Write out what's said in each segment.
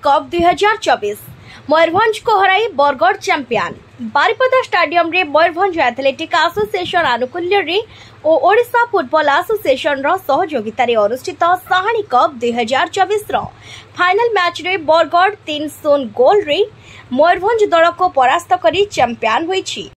Cup 2024 Mayurbhanj को हराई Bargarh champion. Baripada stadium रे मयूरभंज एथलेटिक एसोसिएशन आनुकूल्य रे और ओडिशा फुटबॉल एसोसिएशन रो सहयोगिता रे अनुष्ठित साहानी कप 2024 रो फाइनल मैच रे बरगढ़ 3-0 गोल रे मयूरभंज दल को परास्त करी चैंपियन होईछि।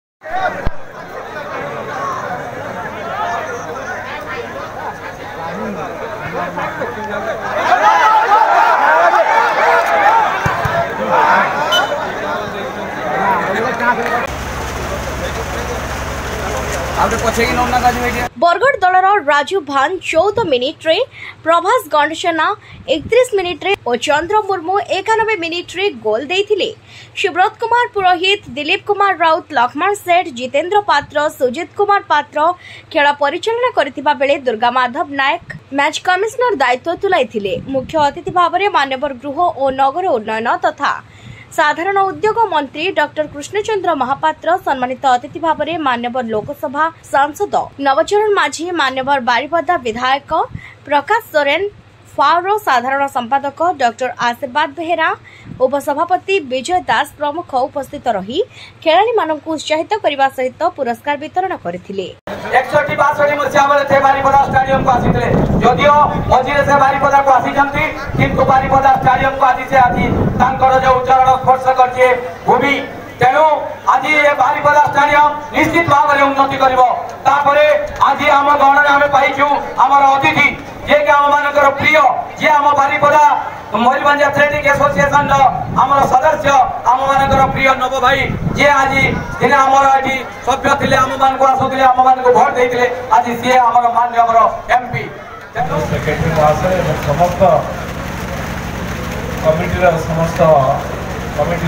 बरगढ़ दलर राजू भान 14 मिनिट रे, प्रभास गंडसेना 31 मिनिट रे और चंद्र मुर्मू 91 मिनिट रे गोल देइथिले। सुब्रत कुमार पुरोहित, दिलीप कुमार राउत, लक्ष्मण सेठ, जितेंद्र पात्र, सुजित कुमार पात्र खेल परिचालना करथिबा बेले दुर्गा माधव नायक मैच कमिश्नर दायित्व तुलाइथिले। मुख्य अतिथि भाव में मान्यवर गृह और नगर उन्नयन तथा साधारण उद्योग मंत्री डॉक्टर कृष्णचंद्र महापात्र, सम्मानित अतिथि भाव में मान्यवर लोकसभा सांसद नवचरण माझी, मान्यवर बारिपदा विधायक प्रकाश सोरेन, फाओ साधारण संपादक डॉक्टर आशीर्वाद बेहेरा, उपसभापति विजय दास प्रमुख उपस्थित रही खेलाड़ी मानक उत्साहित करने सहित पुरस्कार वितरण करथिले। 162 मसीहा बेले बारिपदा स्टाडियम को आसीथिले, जदियो मझिरे से बारिपदा को आसीचंती, किंतु बारिपदा स्टाडियम को आसी से आदि तांकर जो उच्चारण स्पर्श करछे भूमि, तेणु आज ये बारिपदा स्टाडियम निश्चित भाव में उन्नति करिवो। तापरे आज आम गण आम पाइछु आमर अतिथि जे के आम मानकर प्रिय जे आम बारिपदा मयूरभंज एथलेटिक एसोसिएशन आमर सदस्य आम मानकर प्रिय नव भाई जे आज दिन आमर आज सभ्य थिले आम मान को आसुथिले आम मान को वोट देइथिले, आज सी आमर माननीय एमपी सेक्रेटरी महाशय समस्त कमिटी समस्त कमिटी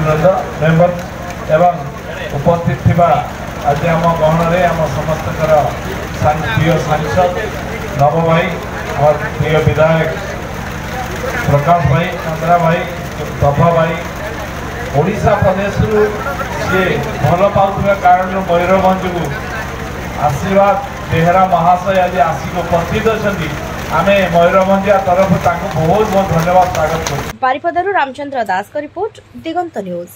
मेंबर एवं उपस्थित थिबा आज आम गहन रे आम समस्त प्रिय सांसद नव भाई और प्रिय विधायक प्रकाश भाई, चंद्रा भाई, प्रभा भाई ओडिशा प्रदेश सी भल पाउଥିବା कारण मयूरभंज को आशीर्वाद बेहेरा महाशय आज आसिक उपस्थित अच्छी आमे मयूरभंज तरफ बहुत बहुत धन्यवाद स्वागत करूँ। बारिपदारू रामचंद्र दास का रिपोर्ट, दिगंत न्यूज।